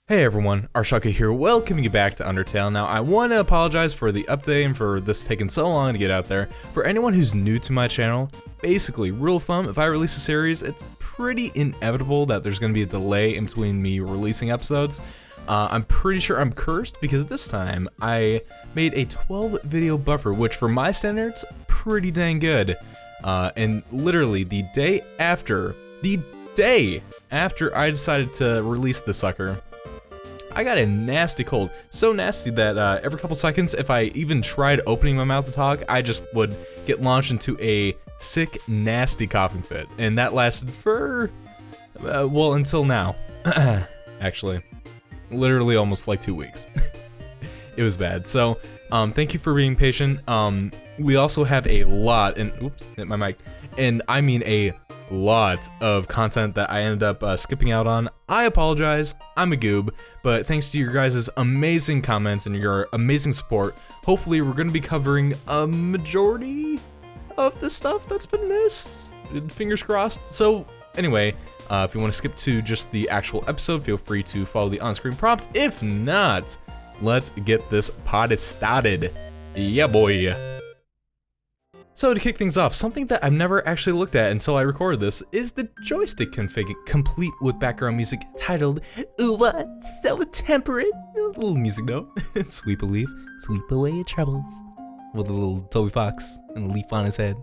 Hey everyone, ArchTalko here, welcoming you back to Undertale. Now, I want to apologize for the update and for this taking so long to get out there. For anyone who's new to my channel, basically, rule of thumb, if I release a series, it's pretty inevitable that there's going to be a delay in between me releasing episodes. I'm pretty sure I'm cursed because this time I made a 12 video buffer, which for my standards, pretty dang good. And literally the day after I decided to release the sucker, I got a nasty cold. So nasty that every couple seconds, if I even tried opening my mouth to talk, I just would get launched into a sick, nasty coughing fit. And that lasted for, well, until now. Actually. Literally almost like 2 weeks. It was bad. So, thank you for being patient. We also have a lot, and oops, hit my mic. And I mean a lot of content that I ended up skipping out on. I apologize, I'm a goob, but thanks to your guys' amazing comments and your amazing support, hopefully we're going to be covering a majority of the stuff that's been missed. Fingers crossed. So anyway, if you want to skip to just the actual episode, feel free to follow the on-screen prompt. If not, let's get this party started. Yeah, boy. So to kick things off, something that I've never actually looked at until I recorded this is the joystick config, complete with background music titled "Ooh, what? So temperate." A little music note. Sweep a leaf, sweep away your troubles. With a little Toby Fox and a leaf on his head.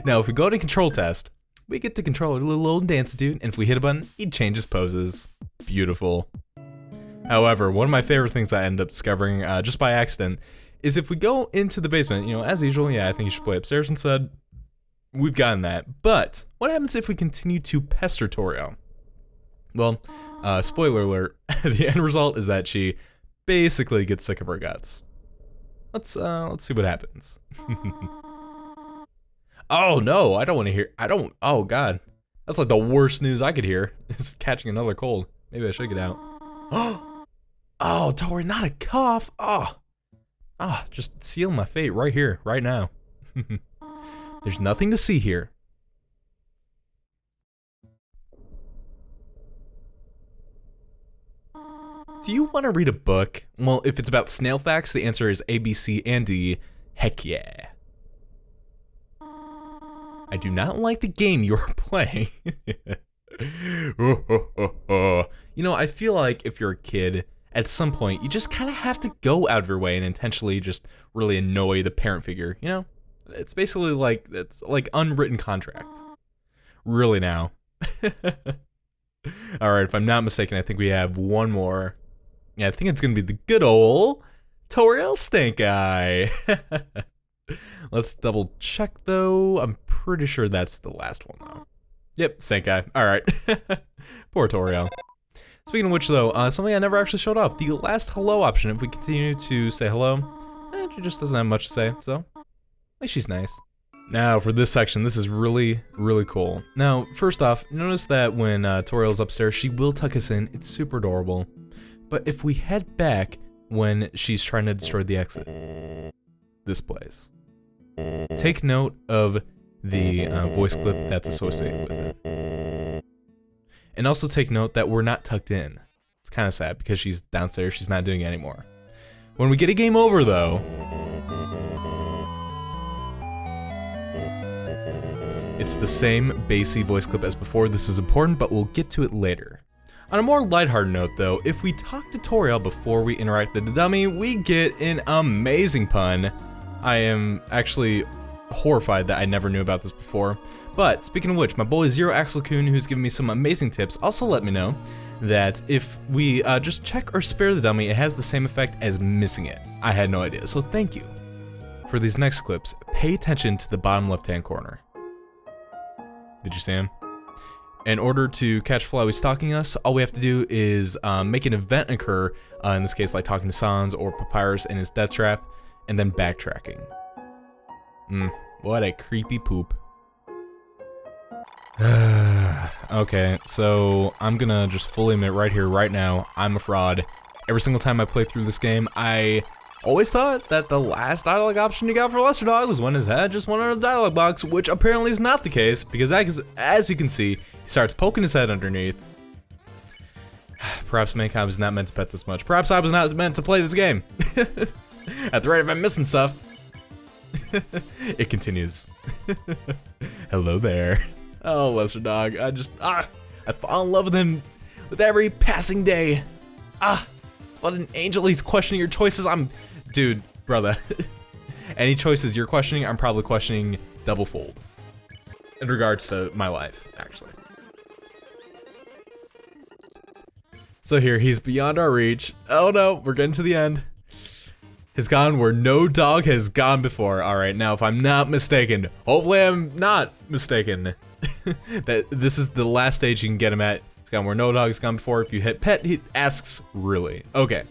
Now, if we go to control test, we get to control our little old dance dude, and if we hit a button, he changes poses. Beautiful. However, one of my favorite things I ended up discovering just by accident is if we go into the basement, you know, as usual, yeah, I think you should play upstairs instead. We've gotten that. But what happens if we continue to pester Toriel? Well, spoiler alert, the end result is that she basically gets sick of her guts. Let's see what happens. Oh no, I don't want to hear, oh god. That's like the worst news I could hear, is catching another cold. Maybe I should get out. Oh, Tori, not a cough. Just seal my fate right here, right now. There's nothing to see here. Do you want to read a book? Well, if it's about snail facts, the answer is A, B, C, and D. Heck yeah. I do not like the game you're playing. You know, I feel like if you're a kid, at some point, you just kind of have to go out of your way and intentionally just really annoy the parent figure, you know? It's basically like, it's like unwritten contract. Really now. Alright, if I'm not mistaken, I think we have one more. Yeah, I think it's gonna be the good ol' Toriel Stank Eye. Let's double check though. I'm pretty sure that's the last one though. Yep, Stank Eye. Alright. Poor Toriel. Speaking of which though, something I never actually showed off, the last hello option, if we continue to say hello, she just doesn't have much to say, so, like she's nice. Now for this section, this is really, really cool. Now, first off, notice that when Toriel's upstairs, she will tuck us in, it's super adorable. But if we head back when she's trying to destroy the exit, this place. Take note of the voice clip that's associated with it. And also take note that we're not tucked in. It's kind of sad because she's downstairs, she's not doing it anymore. When we get a game over though, it's the same bassy voice clip as before. This is important, but we'll get to it later. On a more lighthearted note though, if we talk to Toriel before we interact with the dummy, we get an amazing pun. I am actually horrified that I never knew about this before. But speaking of which, my boy Zero Axel Kun, who's given me some amazing tips, also let me know that if we just check or spare the dummy, it has the same effect as missing it. I had no idea, so thank you. For these next clips, pay attention to the bottom left-hand corner. Did you see him? In order to catch Flyway stalking us, all we have to do is make an event occur, in this case like talking to Sans or Papyrus in his death trap, and then backtracking. What a creepy poop. Okay, so I'm gonna just fully admit right here, right now, I'm a fraud. Every single time I play through this game, I always thought that the last dialogue option you got for Lesser Dog was when his head just went out of the dialogue box, which apparently is not the case, because as you can see, he starts poking his head underneath. Perhaps mankind was not meant to pet this much. Perhaps I was not meant to play this game. At the rate if I'm missing stuff. It continues. Hello there. Oh, Lesser Dog. I fall in love with him with every passing day. What an angel. He's questioning your choices. Dude, brother. Any choices you're questioning, I'm probably questioning double fold. In regards to my life, actually. So here, he's beyond our reach. Oh no, we're getting to the end. Has gone where no dog has gone before. Alright, now if I'm not mistaken, hopefully I'm not mistaken, that this is the last stage you can get him at. He's gone where no dog has gone before. If you hit pet, he asks, really? Okay.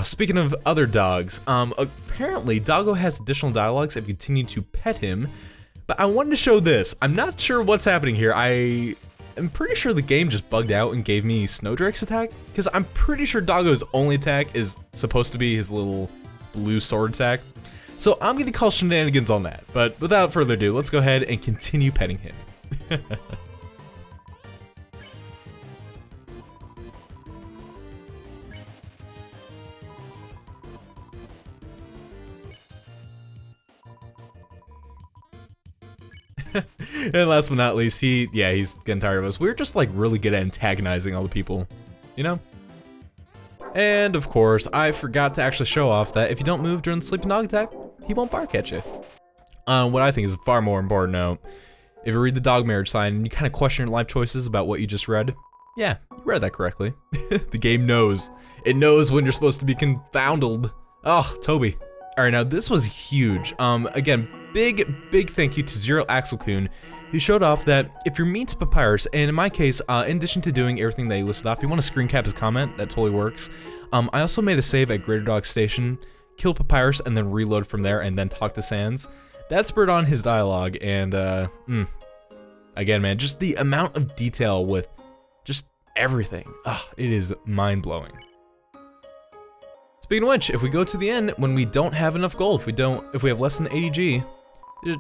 Speaking of other dogs, apparently Doggo has additional dialogues if you continue to pet him, but I wanted to show this. I'm not sure what's happening here. I'm pretty sure the game just bugged out and gave me Snowdrake's attack, because I'm pretty sure Doggo's only attack is supposed to be his little blue sword attack. So I'm gonna call shenanigans on that, but without further ado, let's go ahead and continue petting him. And last but not least, he's getting tired of us. We're just like really good at antagonizing all the people, you know? And of course, I forgot to actually show off that if you don't move during the sleeping dog attack, he won't bark at you. What I think is a far more important note, if you read the dog marriage sign and you kind of question your life choices about what you just read, yeah, you read that correctly. The game knows. It knows when you're supposed to be confounded. Oh, Toby. Alright, now this was huge. Again, big thank you to Zero Axel-kun, who showed off that if you're mean to Papyrus, and in my case, in addition to doing everything that he listed off, if you want to screen cap his comment, that totally works. I also made a save at Greater Dog Station, kill Papyrus, and then reload from there, and then talk to Sans. That spurred on his dialogue, and, again, man, just the amount of detail with just everything. It is mind-blowing. Speaking of which, if we go to the end, when we don't have enough gold, if we have less than 80 G,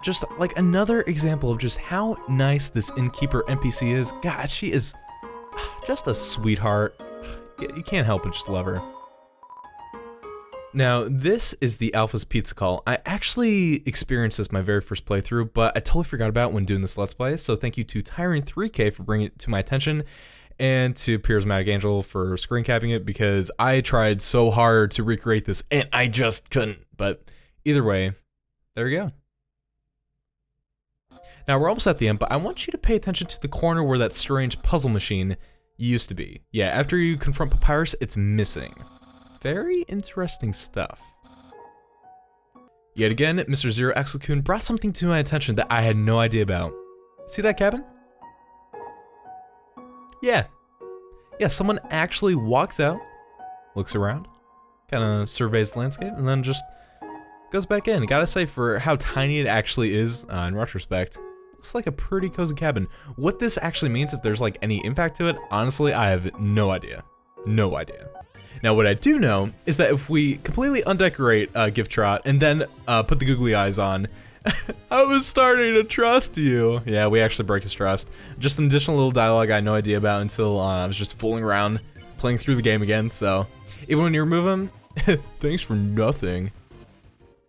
just like another example of just how nice this innkeeper NPC is. God, she is just a sweetheart. You can't help but just love her. Now, this is the Alpha's Pizza Call. I actually experienced this my very first playthrough, but I totally forgot about when doing this Let's Play, so thank you to Tyrant3K for bringing it to my attention, and to Charismatic Angel for screen capping it, because I tried so hard to recreate this, and I just couldn't. But either way, there we go. Now, we're almost at the end, but I want you to pay attention to the corner where that strange puzzle machine used to be. Yeah, after you confront Papyrus, it's missing. Very interesting stuff. Yet again, Mr. Zero Axel-kun brought something to my attention that I had no idea about. See that cabin? Yeah, someone actually walks out, looks around, kind of surveys the landscape, and then just goes back in. Gotta say, for how tiny it actually is, in retrospect, looks like a pretty cozy cabin. What this actually means, if there's like any impact to it, honestly, I have no idea. No idea. Now, what I do know is that if we completely undecorate Gift Trot and then put the googly eyes on, I was starting to trust you. Yeah, we actually break his trust. Just an additional little dialogue I had no idea about until I was just fooling around, playing through the game again, so even when you remove him, thanks for nothing.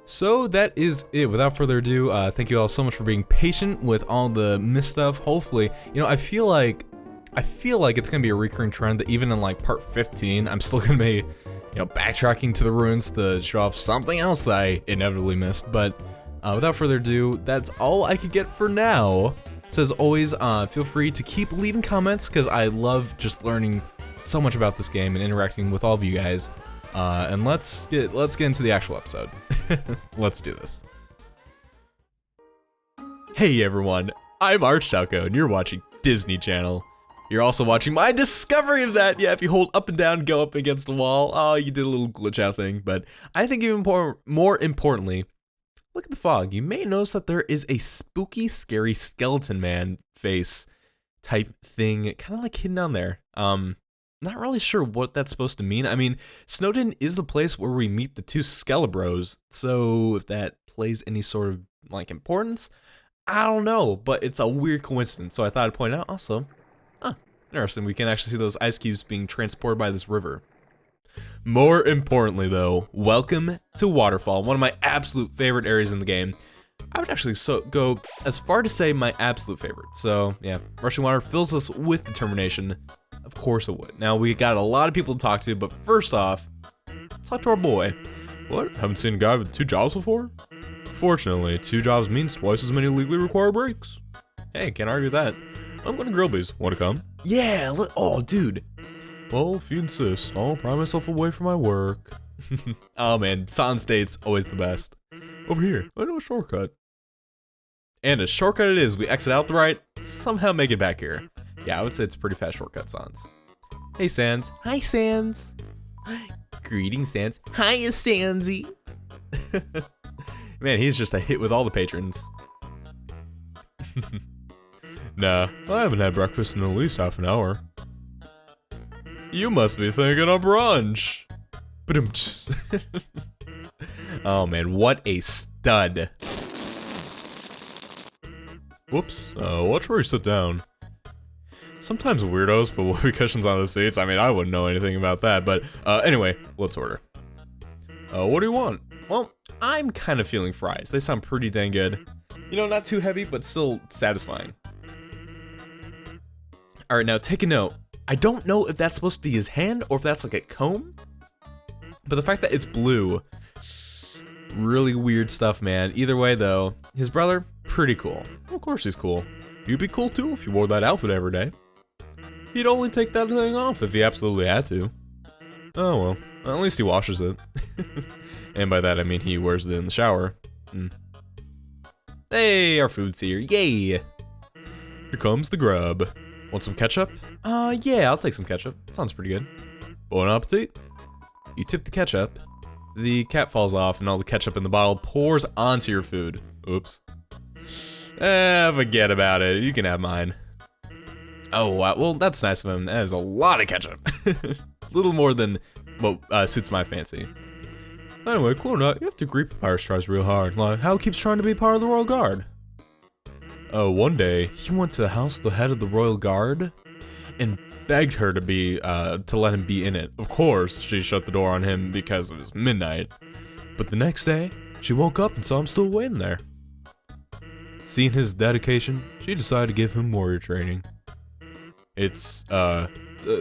So that is it. Without further ado, thank you all so much for being patient with all the missed stuff. Hopefully, you know, I feel like it's gonna be a recurring trend that even in like part 15, I'm still gonna be, you know, backtracking to the ruins to show off something else that I inevitably missed, but without further ado, that's all I could get for now. So as always, feel free to keep leaving comments, because I love just learning so much about this game and interacting with all of you guys. And let's get into the actual episode. Let's do this. Hey everyone, I'm ArchTalko, and you're watching Disney Channel. You're also watching my discovery of that. Yeah, if you hold up and down, go up against the wall. Oh, you did a little glitch out thing, but I think even more importantly, look at the fog. You may notice that there is a spooky, scary skeleton man face type thing kind of like hidden down there. Not really sure what that's supposed to mean. I mean, Snowdin is the place where we meet the two Skelebros, so if that plays any sort of like importance, I don't know, but it's a weird coincidence, so I thought I'd point out also. Interesting, we can actually see those ice cubes being transported by this river. More importantly though, welcome to Waterfall, one of my absolute favorite areas in the game. I would actually go as far to say my absolute favorite. So yeah, rushing water fills us with determination. Of course it would. Now we got a lot of people to talk to, but first off, let's talk to our boy. What? Haven't seen a guy with 2 jobs before? Fortunately, 2 jobs means twice as many legally required breaks. Hey, can't argue that. I'm going to Grillby's. Want to come? Yeah, oh dude. Well, if you insist, I'll pry myself away from my work. Oh man, Solid State's always the best. Over here, I know a shortcut. And a shortcut it is. We exit out the right, somehow make it back here. Yeah, I would say it's a pretty fast shortcut, Sans. Hey, Sans. Hi, Sans. Greetings, Sans. Hiya, Sansy. Man, he's just a hit with all the patrons. Nah, I haven't had breakfast in at least half an hour. You must be thinking of brunch. Oh man, what a stud. Whoops, watch where you sit down. Sometimes weirdos put whoopee cushions on the seats. I mean, I wouldn't know anything about that, but anyway, let's order. What do you want? Well, I'm kind of feeling fries. They sound pretty dang good. You know, not too heavy, but still satisfying. Alright, now take a note. I don't know if that's supposed to be his hand or if that's like a comb. But the fact that it's blue, really weird stuff, man. Either way though, his brother, pretty cool. Of course he's cool. You'd be cool too if you wore that outfit every day. He'd only take that thing off if he absolutely had to. Oh well, at least he washes it. And by that I mean he wears it in the shower. Hey, our food's here, yay! Here comes the grub. Want some ketchup? Yeah, I'll take some ketchup. Sounds pretty good. Bon appetit. You tip the ketchup, the cap falls off, and all the ketchup in the bottle pours onto your food. Oops. Forget about it. You can have mine. Oh, wow. Well, that's nice of him. That is a lot of ketchup. A little more than what suits my fancy. Anyway, cool enough. You have to greet Papyrus tries real hard. Like, how he keeps trying to be part of the Royal Guard. One day, he went to the house of the head of the Royal Guard and begged her to let him be in it. Of course, she shut the door on him because it was midnight. But the next day, she woke up and saw him still waiting there. Seeing his dedication, she decided to give him warrior training. It's,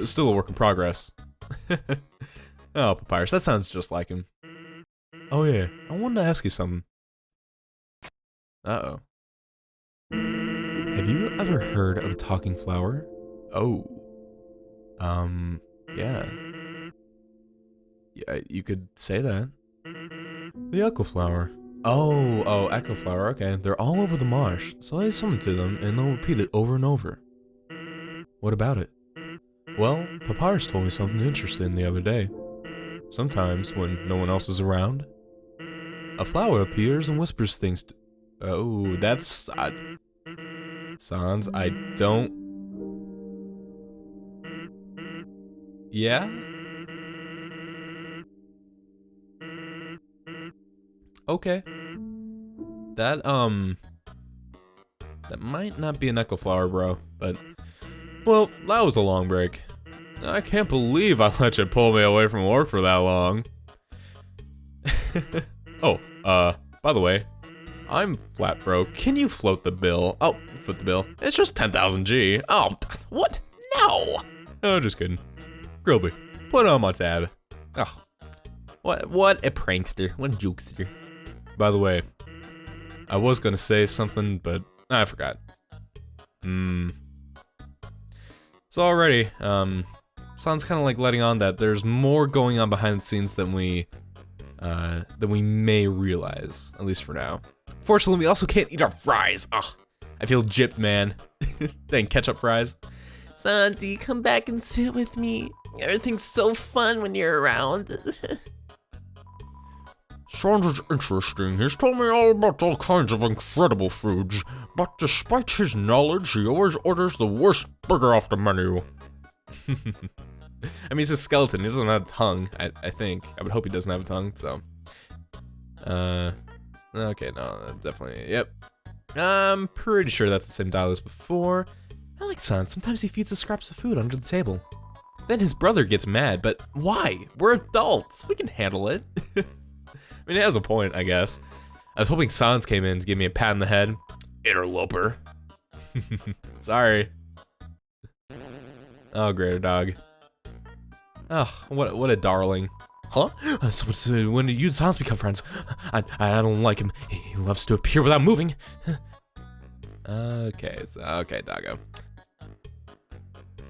still a work in progress. Oh, Papyrus, that sounds just like him. Oh yeah, I wanted to ask you something. Uh-oh. Have you ever heard of a talking flower? Oh. Yeah. Yeah, you could say that. The echo flower. Oh, echo flower, okay. They're all over the marsh, so I summon to them and they'll repeat it over and over. What about it? Well, Papyrus told me something interesting the other day. Sometimes, when no one else is around, a flower appears and whispers things to— Oh, that's— Sans, I don't— Yeah? Okay. That might not be an echo flower, bro, but— Well, that was a long break. I can't believe I let you pull me away from work for that long. Oh, by the way, I'm flat broke. Can you float the bill? Oh, foot the bill. It's just 10,000 G. Oh, what? No! Oh, just kidding. Grillby, put on my tab. Oh, what a prankster. What a jokester. By the way, I was gonna say something, but I forgot. So already, sounds kind of like letting on that there's more going on behind the scenes than we may realize, at least for now. Fortunately, we also can't eat our fries. Ugh, I feel gypped, man. Dang ketchup fries. Santi, come back and sit with me. Everything's so fun when you're around. Sounds interesting. He's told me all about all kinds of incredible foods, but despite his knowledge, he always orders the worst burger off the menu. I mean, he's a skeleton. He doesn't have a tongue, I think. I would hope he doesn't have a tongue, so. Okay, no, definitely, yep. I'm pretty sure that's the same dial as before. I like Sans. Sometimes he feeds the scraps of food under the table. Then his brother gets mad, but why? We're adults. We can handle it. I mean, he has a point, I guess. I was hoping Sans came in to give me a pat on the head. Interloper. Sorry. Oh, great dog. Oh, what a darling. Huh? So when did you and Sans become friends? I don't like him. He loves to appear without moving. Okay, doggo.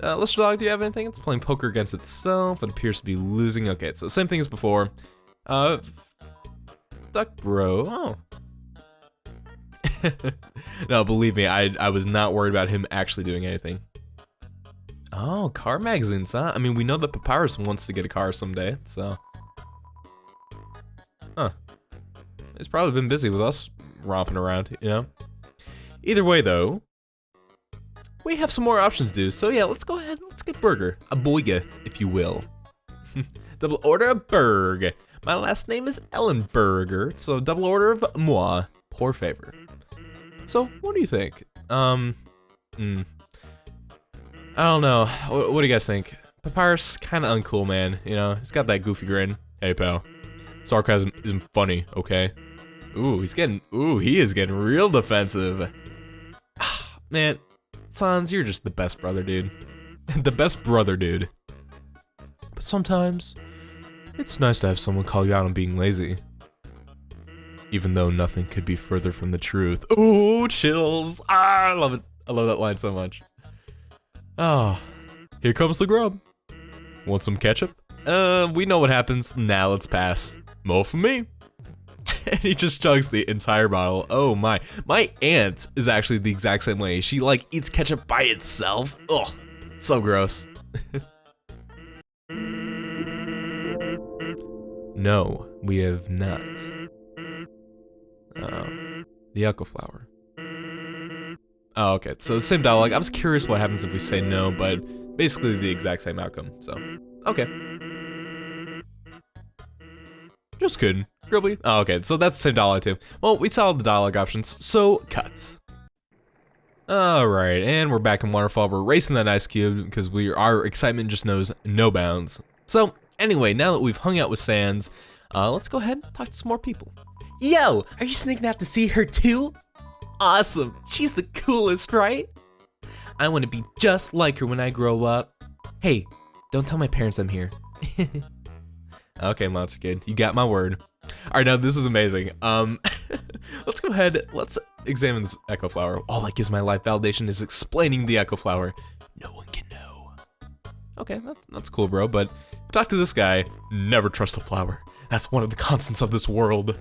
Lister Dog, do you have anything? It's playing poker against itself. It appears to be losing. Okay, so same thing as before. Duck Bro. Oh. No, believe me, I was not worried about him actually doing anything. Oh, car magazines, huh? I mean, we know that Papyrus wants to get a car someday, so. Huh. He's probably been busy with us romping around, you know? Either way, though, we have some more options to do, so yeah, let's go ahead, let's get burger. A boiga, if you will. Double order of burg. My last name is Ellenberger, so double order of moi. Poor favor. So, what do you think? I don't know. What do you guys think? Papyrus, kind of uncool, man. You know, he's got that goofy grin. Hey, pal. Sarcasm isn't funny, okay? Ooh, he is getting real defensive. Man, Sans, you're just the best brother, dude. The best brother, dude. But sometimes, it's nice to have someone call you out on being lazy. Even though nothing could be further from the truth. Ooh, chills. Ah, I love it. I love that line so much. Oh, here comes the grub. Want some ketchup? We know what happens. Now let's pass. More for me. And he just chugs the entire bottle. Oh my. My aunt is actually the exact same way. She like eats ketchup by itself. Ugh, so gross. No, we have not. The echo flower. Oh, okay, so the same dialogue. I was curious what happens if we say no, but basically the exact same outcome, so. Okay. Just kidding. Gribbly. Oh, okay, so that's the same dialogue too. Well, we saw the dialogue options, so cut. Alright, and we're back in Waterfall. We're racing that ice cube because our excitement just knows no bounds. So, anyway, now that we've hung out with Sans, let's go ahead and talk to some more people. Yo, are you sneaking out to see her too? Awesome, she's the coolest, right? I want to be just like her when I grow up. Hey, don't tell my parents I'm here. Okay, Monster Kid, you got my word. Alright, now this is amazing. Let's go ahead, let's examine this Echo Flower. All that gives my life validation is explaining the Echo Flower. No one can know. Okay, that's cool, bro, but talk to this guy. Never trust a flower. That's one of the constants of this world.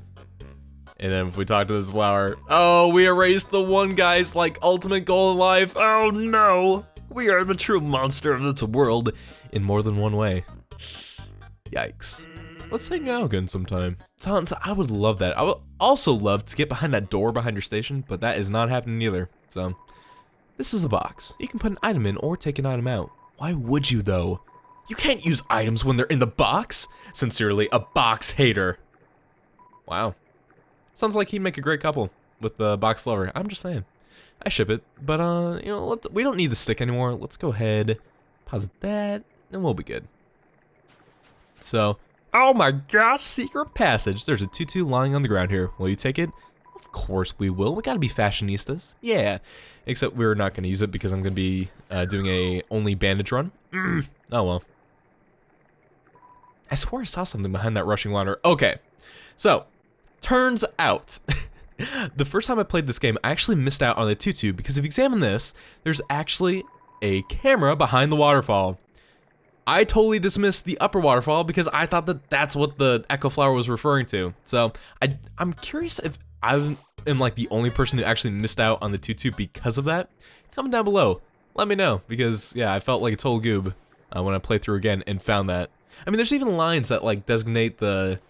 And then if we talk to this flower, oh, we erased the one guy's like ultimate goal in life. Oh no, we are the true monster of this world in more than one way. Yikes. Let's hang out again sometime. Sans, I would love that. I would also love to get behind that door behind your station, but that is not happening either. So, this is a box. You can put an item in or take an item out. Why would you though? You can't use items when they're in the box. Sincerely, a box hater. Wow. Sounds like he'd make a great couple with the box lover. I'm just saying. I ship it, but you know, we don't need the stick anymore. Let's go ahead, pause that, and we'll be good. So, oh my gosh, secret passage. There's a tutu lying on the ground here. Will you take it? Of course we will. We gotta be fashionistas. Yeah. Except we're not gonna use it because I'm gonna be doing a only bandage run. Oh well. I swear I saw something behind that rushing water. Okay, so. Turns out, the first time I played this game, I actually missed out on the tutu because if you examine this, there's actually a camera behind the waterfall. I totally dismissed the upper waterfall because I thought that that's what the Echo Flower was referring to. So I'm curious if I am like the only person who actually missed out on the tutu because of that. Comment down below, let me know, because yeah, I felt like a total goob when I played through again and found that. I mean, there's even lines that like designate the.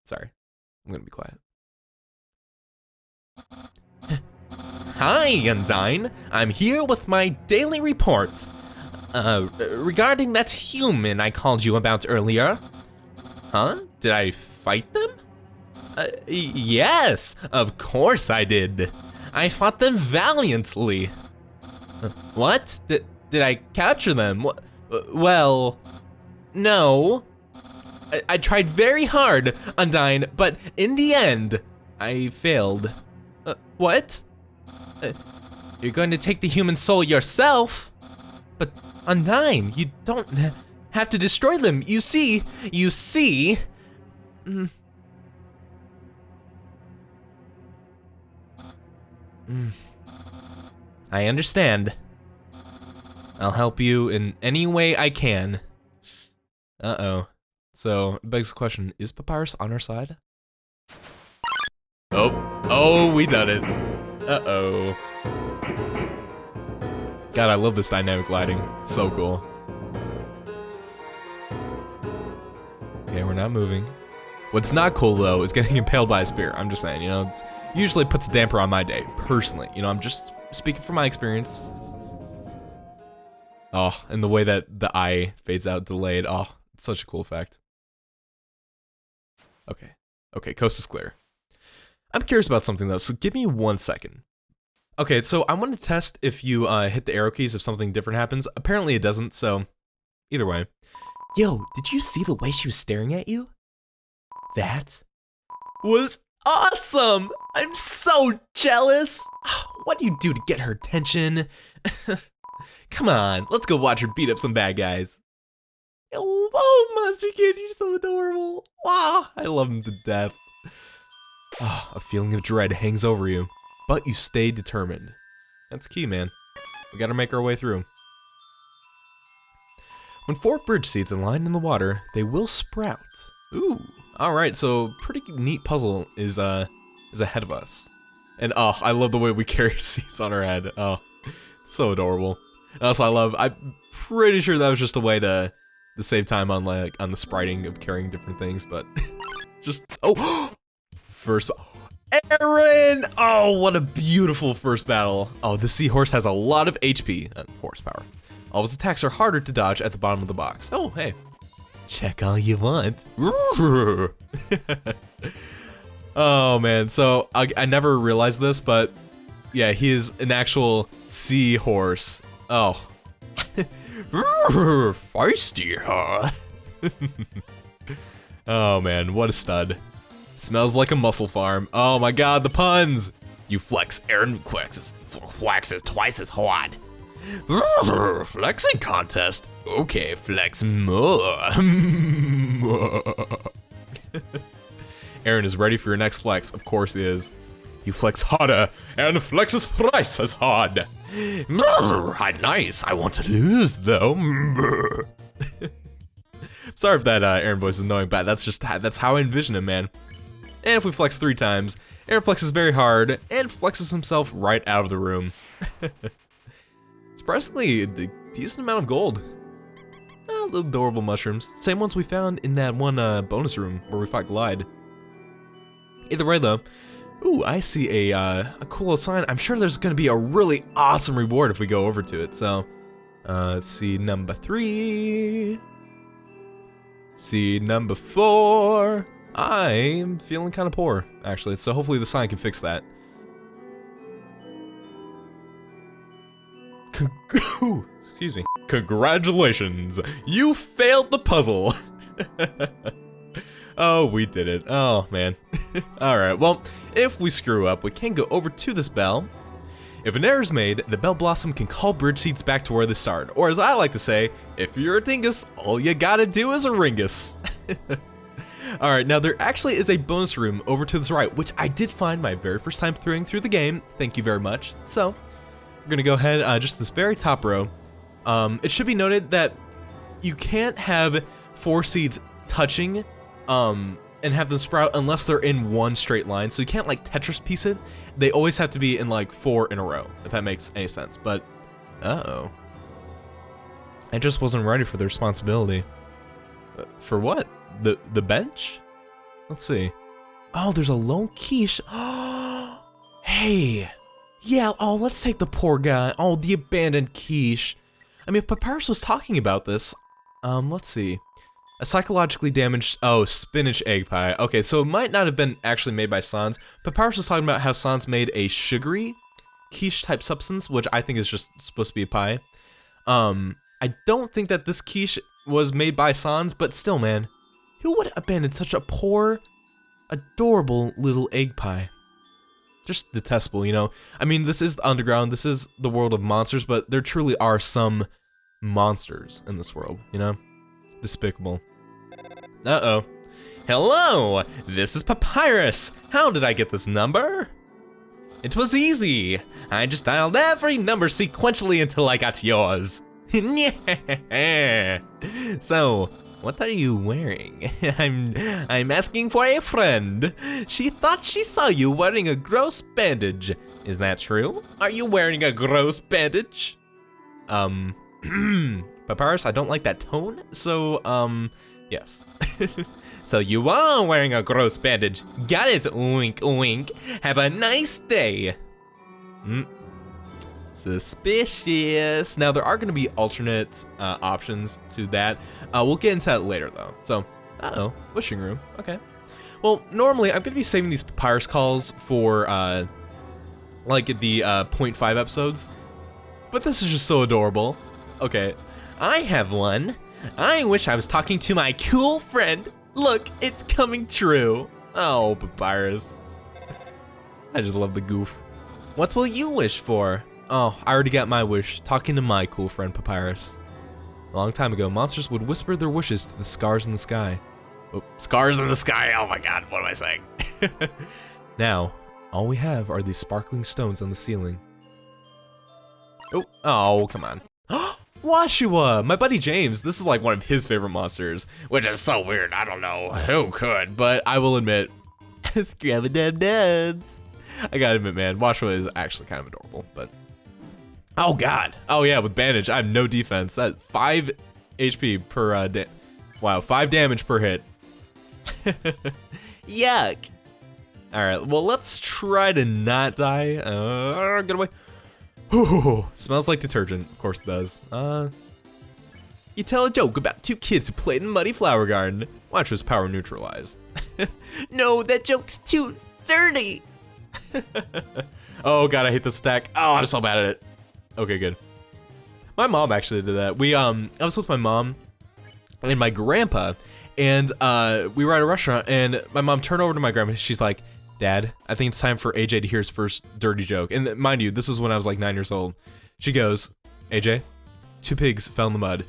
Sorry, I'm gonna be quiet. Hi, Undyne. I'm here with my daily report. Regarding that human I called you about earlier. Huh? Did I fight them? Yes, of course I did. I fought them valiantly. What? Did I capture them? Well, no. I tried very hard, Undyne, but in the end, I failed. What? You're going to take the human soul yourself? But Undyne, you don't have to destroy them. You see. I understand. I'll help you in any way I can. Uh-oh. So, it begs the question, is Papyrus on our side? Oh, we done it. Uh-oh. God, I love this dynamic lighting. It's so cool. Okay, we're not moving. What's not cool, though, is getting impaled by a spear. I'm just saying, you know, it usually puts a damper on my day, personally. You know, I'm just speaking from my experience. Oh, and the way that the eye fades out delayed. Oh, it's such a cool effect. Okay, coast is clear. I'm curious about something, though, so give me 1 second. Okay, so I want to test if you hit the arrow keys if something different happens. Apparently it doesn't, so either way. Yo, did you see the way she was staring at you? That was awesome! I'm so jealous! What do you do to get her attention? Come on, let's go watch her beat up some bad guys. Oh, Monster Kid, you're so adorable. Wow, I love him to death. Oh, a feeling of dread hangs over you, but you stay determined. That's key, man. We gotta make our way through. When 4 bridge seeds align in the water, they will sprout. Ooh, alright, so pretty neat puzzle is ahead of us. And oh, I love the way we carry seeds on our head. Oh, it's so adorable. And also I'm pretty sure that was just a way to save time on the spriting of carrying different things, but just, oh, first, Aaron! Oh, what a beautiful first battle. Oh, the seahorse has a lot of HP, horsepower. All his attacks are harder to dodge at the bottom of the box. Oh, hey. Check all you want. Oh, man, so I never realized this, but yeah, he is an actual seahorse. Oh. Feisty, huh? Oh man, what a stud. Smells like a muscle farm. Oh my god, the puns! You flex, Aaron waxes twice as hard. Flexing contest? Okay, flex more. Aaron is ready for your next flex. Of course he is. You flex harder, and flexes thrice as hard. Nice, I want to lose though. Sorry if that Aaron voice is annoying, but that's how I envision him, man. And if we flex 3 times, Aaron flexes very hard and flexes himself right out of the room. Surprisingly, a decent amount of gold. Little adorable mushrooms, same ones we found in that one bonus room where we fought Glide. Either way though. Ooh, I see a cool little sign. I'm sure there's gonna be a really awesome reward if we go over to it. So, let's see, number 3. See, number 4. I'm feeling kind of poor, actually. So hopefully the sign can fix that. Excuse me. Congratulations, you failed the puzzle. Oh, we did it. Oh, man. Alright, well, if we screw up, we can go over to this bell. If an error is made, the bell blossom can call bridge seats back to where they started. Or as I like to say, if you're a dingus, all you gotta do is a ringus. Alright, now there actually is a bonus room over to this right, which I did find my very first time through the game. Thank you very much. So, we're gonna go ahead, just this very top row. It should be noted that you can't have 4 seeds touching and have them sprout unless they're in one straight line. So you can't like Tetris piece it. They always have to be in like 4 in a row, if that makes any sense. But, uh-oh. I just wasn't ready for the responsibility. For what? The bench? Let's see. Oh, there's a lone quiche. Hey. Yeah, oh, let's take the poor guy. Oh, the abandoned quiche. I mean, Papyrus was talking about this. Let's see. A psychologically damaged, oh, spinach egg pie. Okay, so it might not have been actually made by Sans. Papyrus was talking about how Sans made a sugary quiche type substance, which I think is just supposed to be a pie. I don't think that this quiche was made by Sans, but still, man, who would abandon such a poor, adorable little egg pie? Just detestable, you know? I mean, this is the underground, this is the world of monsters, but there truly are some monsters in this world, you know? Despicable. Uh-oh. Hello! This is Papyrus! How did I get this number? It was easy! I just dialed every number sequentially until I got yours. So, what are you wearing? I'm asking for a friend. She thought she saw you wearing a gross bandage. Is that true? Are you wearing a gross bandage? Papyrus, I don't like that tone, so, yes. So you are wearing a gross bandage. Got it, wink wink. Have a nice day. Suspicious. Now there are gonna be alternate options to that. We'll get into that later though. So, uh-oh, wishing room, okay. Well, normally I'm gonna be saving these Papyrus calls for like the 0.5 episodes, but this is just so adorable. Okay, I have one. I wish I was talking to my cool friend. Look, it's coming true. Oh, Papyrus. I just love the goof. What will you wish for? Oh, I already got my wish, talking to my cool friend Papyrus. A long time ago, monsters would whisper their wishes to the scars in the sky. Oh, scars in the sky, oh my god, what am I saying? Now, all we have are these sparkling stones on the ceiling. Oh, come on. Washua, my buddy James, this is like one of his favorite monsters, which is so weird, I don't know who could, but I will admit, scrabba-dab-dubs. I gotta admit, man, Washua is actually kind of adorable, but. Oh god, oh yeah, with bandage, I have no defense. That's 5 HP per, wow, 5 damage per hit. Yuck. All right, well, let's try to not die. Get away. Ooh, smells like detergent, of course it does. You tell a joke about 2 kids who played in a muddy flower garden. Watch was power neutralized. No, that joke's too dirty. Oh god, I hate this stack. Oh, I'm so bad at it. Okay, good. My mom actually did that. I was with my mom and my grandpa, and we were at a restaurant, and my mom turned over to my grandma. She's like, Dad, I think it's time for AJ to hear his first dirty joke. And mind you, this was when I was like 9 years old. She goes, AJ, 2 pigs fell in the mud.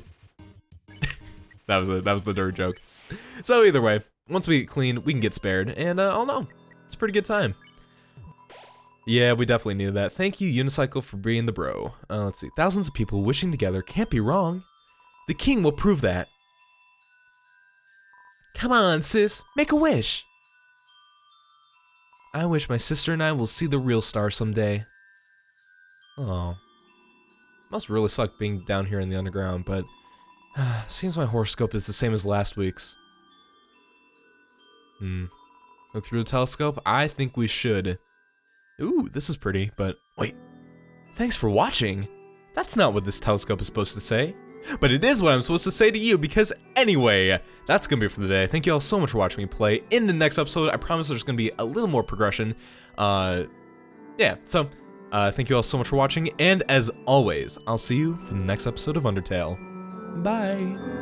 That was the dirty joke. So either way, once we get clean, we can get spared. And oh no, it's a pretty good time. Yeah, we definitely needed that. Thank you, Unicycle, for being the bro. Let's see. Thousands of people wishing together can't be wrong. The king will prove that. Come on, sis, make a wish. I wish my sister and I will see the real star someday. Oh. Must really suck being down here in the underground, but seems my horoscope is the same as last week's. Look through the telescope? I think we should. Ooh, this is pretty, but wait. Thanks for watching. That's not what this telescope is supposed to say. But it is what I'm supposed to say to you, because anyway, that's gonna be it for the day. Thank you all so much for watching me play. In the next episode, I promise there's gonna be a little more progression. Yeah, so, thank you all so much for watching, and as always, I'll see you for the next episode of Undertale. Bye!